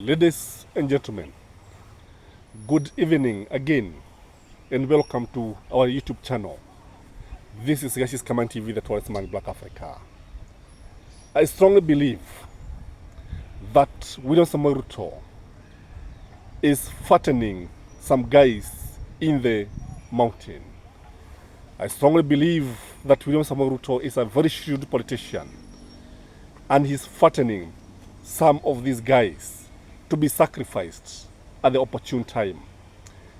Ladies and gentlemen, good evening again and welcome to our YouTube channel. This is Gachie Skyman TV, the tallest man in Black Africa. I strongly believe that William Ruto is fattening some guys in the mountain. I strongly believe that William Ruto is a very shrewd politician and he's fattening some of these guys to be sacrificed at the opportune time,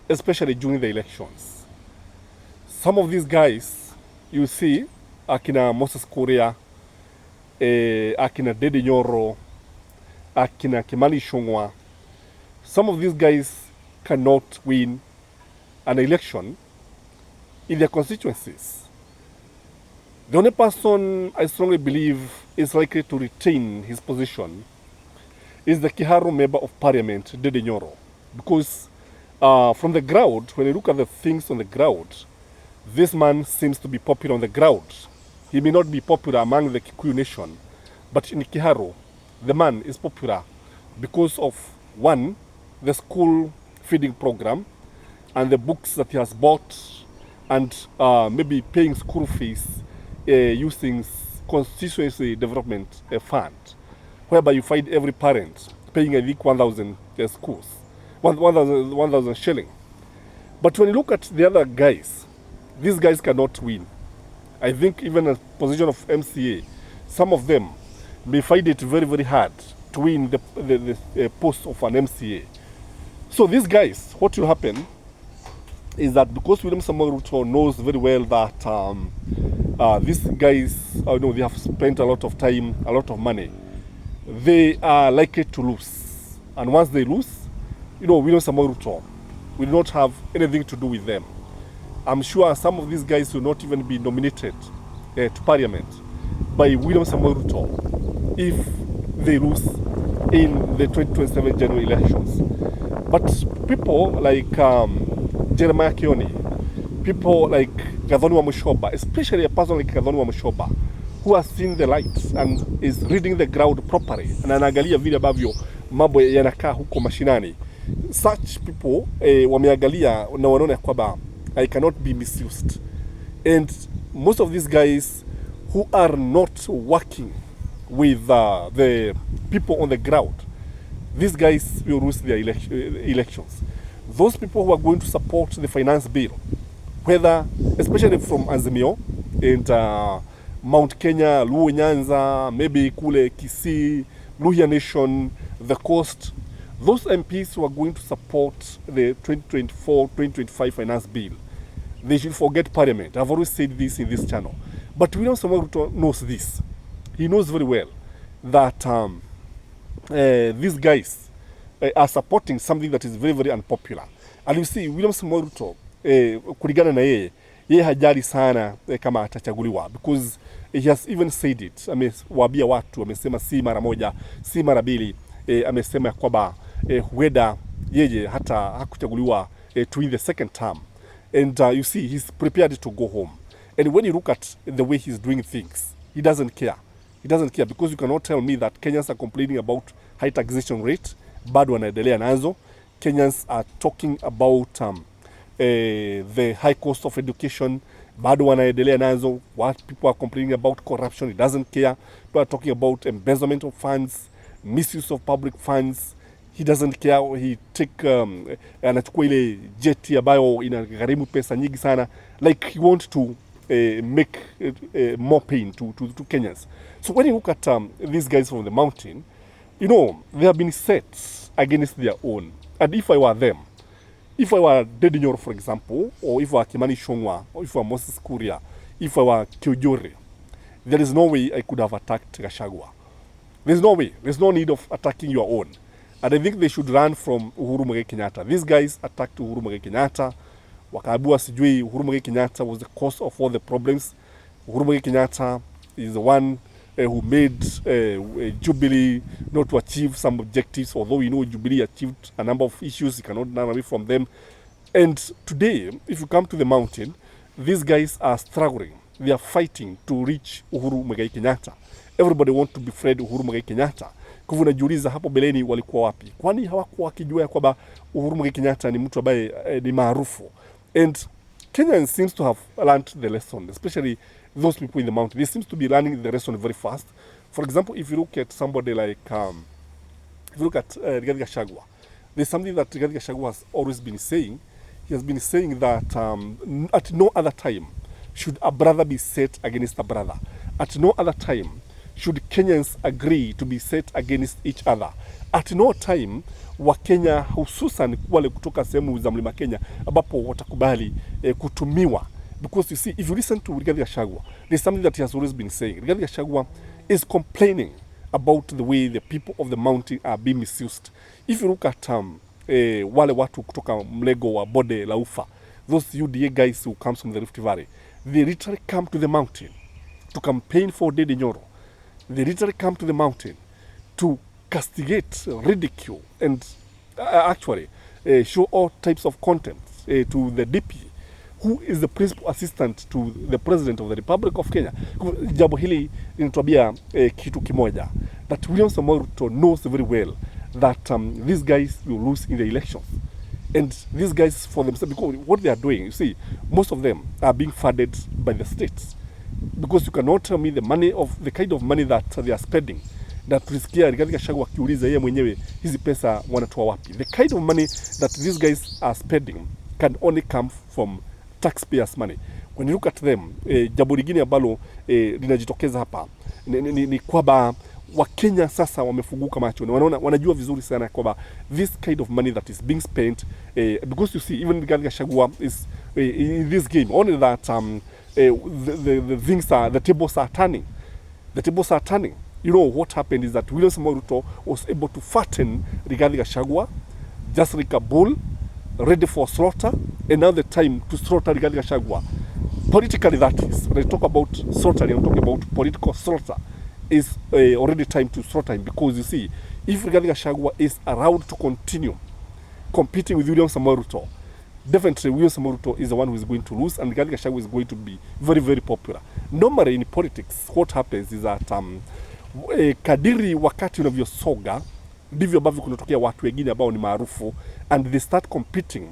especially during the elections. Some of these guys, you see, akina Moses Kuria, akina Dede Nyoro, akina Kimani Ichung'wah, some of these guys cannot win an election in their constituencies. The only person I strongly believe is likely to retain his position is the Kiharu Member of Parliament, Dede Nyoro. Because from the ground, when you look at the things on the ground, this man seems to be popular on the ground. He may not be popular among the Kikuyu nation, but in Kiharu, the man is popular because of, one, the school feeding program and the books that he has bought and maybe paying school fees using constituency development fund, whereby you find every parent paying, I think, 1,000 schools, 1,000 shilling. But when you look at the other guys, these guys cannot win. I think even a position of MCA, some of them may find it very, very hard to win the post of an MCA. So these guys, what will happen is that because William Ruto knows very well that these guys, they have spent a lot of time, a lot of money, they are likely to lose. And once they lose, William Ruto will not have anything to do with them. I'm sure some of these guys will not even be nominated to parliament by William Ruto if they lose in the 2027 general elections. But people like Jeremiah Kioni, people like Gathoni Wamushoba, especially a person like Gathoni Wamushoba, who has seen the light and is reading the ground properly na anaangalia vile ambavyo mambo yanakaa huko mashinani. Such people wameangalia na wanaona kwamba I cannot be misused. And most of these guys who are not working with the people on the ground, these guys will lose their elections. Those people who are going to support the finance bill, whether, especially from Azimio and Mount Kenya, Luo Nyanza, maybe Kule, Kisii, Luhya Nation, the Coast, those MPs who are going to support the 2024-2025 finance bill, they should forget parliament. I've always said this in this channel. But William Ruto knows this. He knows very well that these guys are supporting something that is very, very unpopular. And you see, William Ruto, kulingana na yeye hajali sana kama atachaguliwa, because he has even said it. Amewaambia watu, amesema si mara moja, si mara mbili, amesema kwamba huenda yeye hata hakuchaguliwa to win the second term. And you see, he's prepared to go home. And when you look at the way he's doing things, he doesn't care. He doesn't care, because you cannot tell me that Kenyans are complaining about high taxation rate, bado wanaendelea nazo. Kenyans are talking about the high cost of education, bado wanaendelea nazo. What people are complaining about corruption, he doesn't care. People are talking about embezzlement of funds, misuse of public funds, he doesn't care. He take anachukua ile jet ambayo inagharimu pesa nyingi sana, like he wants to make more pain to Kenyans. So when you look at these guys from the mountain, they have been set against their own. And if I were them, if I were Dede Nyoro, for example, or if I were Kimani Ichung'wah, or if I were Moses Kuria, if I were Kiujore, there is no way I could have attacked Gachagua. There's no way. There's no need of attacking your own. And I think they should run from Uhuru Muigai Kenyatta. These guys attacked Uhuru Muigai Kenyatta. Wakaambiwa sijui Uhuru Muigai Kenyatta was the cause of all the problems. Uhuru Muigai Kenyatta is the one who made Jubilee not to achieve some objectives, although Jubilee achieved a number of issues, you cannot run away from them. And today, if you come to the mountain, these guys are struggling. They are fighting to reach Uhuru Muigai Kenyatta. Everybody wants to befriend Uhuru Muigai Kenyatta. Kwa hivyo najiuliza hapo beleni walikuwa wapi? Kwani hawakuwa wakijua kwamba Uhuru Muigai Kenyatta ni mtu ambaye ni maarufu? And Kenyans seems to have learned the lesson, especially those people in the mountain. They seems to be learning the lesson very fast. For example, if you look at somebody like, if you look at Rigathi Gachagua, there's something that Rigathi Gachagua has always been saying. He has been saying that at no other time should a brother be set against a brother. At no other time should Kenyans agree to be set against each other. At no time Wakenya hususan wale kutoka sehemu za Mlima Kenya ambapo watakubali kutumiwa. Because you see, if you listen to Rigathi Gachagua, there's something that he has always been saying. Rigathi Gachagua is complaining about the way the people of the mountain are being misused. If you look at wale watu kutoka mlego wa bonde la ufa, those UDA guys who comes from the Rift Valley, they literally come to the mountain to campaign for Dede Nyoro. They literally come to the mountain to castigate, ridicule, and actually show all types of content to the DP, who is the principal assistant to the President of the Republic of Kenya. Jambo hili linatuambia kitu kimoja, that William Ruto knows very well that these guys will lose in the elections. And these guys for themselves, because what they are doing, you see, most of them are being funded by the states. Because you cannot tell me the money of the kind of money that they are spending. Na tulisikia Rigathi Gachagua akiuliza yeye mwenyewe hizi pesa wanatoa wapi. The kind of money that these guys are spending can only come from taxpayers' money. When you look at them, jambo lingine ambalo linajitokeza hapa ni kwamba Wakenya sasa wamefunguka macho na wanajua vizuri sana kwamba this kind of money that is being spent, because you see even Rigathi Gachagua is in this game, only that the things are, the tables are turning. The tables are turning. You know what happened is that William Ruto was able to fatten Rigathi Gachagua just like a bull ready for slaughter, and now the time to slaughter Rigathi Gachagua. Politically, that is, when I talk about slaughtering, I'm talking about political slaughter, is already time to slaughter him, because you see, if Rigathi Gachagua is allowed to continue competing with William Ruto, definitely William Ruto is the one who is going to lose, and Rigathi Gachagua is going to be very, very popular. Normally in politics, what happens is that kadiri wakati unavyosoga ndivyo ambavyo kunatokea watu wengine ambao ni maarufu, and they start competing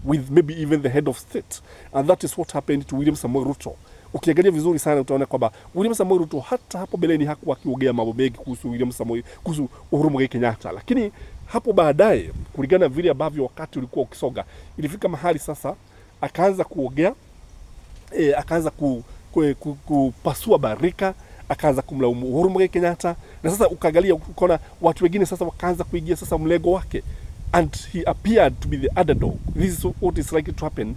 with maybe even the head of state, and that is what happened to William Ruto. Ukiangalia vizuri sana utaona kwamba William Ruto hata hapo beleni hakuwa akiongea mambo mengi kuhusu Uhuru Muigai Kenyatta, lakini hapo baadaye kulingana vile ambavyo wakati ulikuwa ukisoga, ilifika mahali sasa akaanza kuongea, akaanza kupasua barika, akaanza kumlaumu Uhuru Muigai Kenyatta, na sasa ukaangalia ukaona watu wengine sasa wakaanza kuingia sasa mlego wake, and he appeared to be the underdog. This is what is likely to happen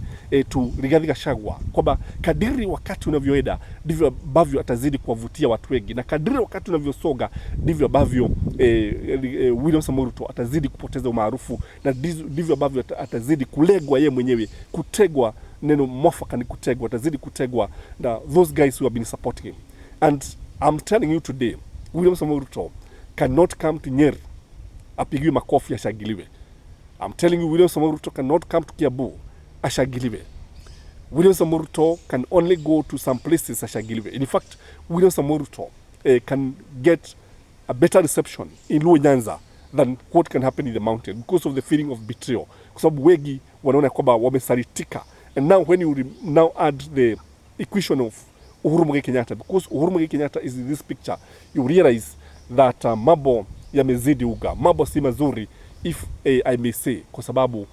to Rigathi Gachagua, kwamba kadiri wakati unavyoenda ndivyo ambavyo atazidi kuwavutia watu wengi, na kadiri wakati unavyosoga ndivyo ambavyo William Ruto atazidi kupoteza umaarufu, na ndivyo ambavyo atazidi kulegwa yeye mwenyewe, kutegwa. Neno mwafaka ni kutegwa, atazidi kutegwa na those guys who have been supporting him. And I'm telling you today, William Ruto cannot come to Nyeri apigiwe makofi ashagiliwe. I'm telling you, William Ruto cannot come to Kiambu ashagiliwe. William Ruto can only go to some places ashagiliwe. In fact, William Ruto can get a better reception in Luo Nyanza than what can happen in the mountain, because of the feeling of betrayal. Kwa sababu wengi wanaona kwamba wamesalitika. And now when you now add the equation of Uhuru Muigai Kenyatta, because Uhuru Muigai Kenyatta is in this picture, you realize that mambo yamezidi uga, mambo si mazuri, if I may say, kwa sababu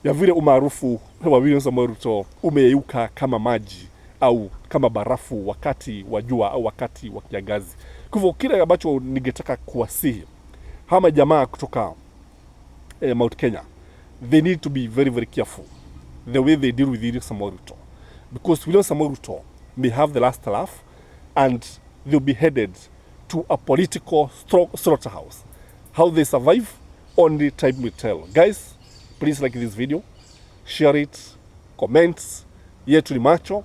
ya vile umaarufu wa William Ruto umeyeyuka kama maji au kama barafu wakati wa jua au wakati wa kiangazi. Kwa hivyo kile ambacho ningetaka kuwasihi hama jamaa kutoka Mount Kenya, they need to be very, very careful the way they deal with William Ruto, because William Ruto may have the last laugh, and they'll be headed to a political slaughterhouse. How they survive, only time will tell. Guys, please like this video, share it, comments. Yetu ni macho,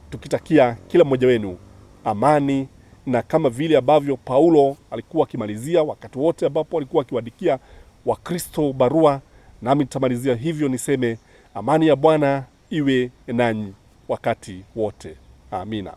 tukitakia kila mmoja wenu amani, na kama vile ambavyo Paulo alikuwa akimalizia wakati wote ambapo alikuwa akiwaandikia Wakristo barua, nami nitamalizia hivyo niseme amani ya Bwana iwe nanyi wakati wote. Amina.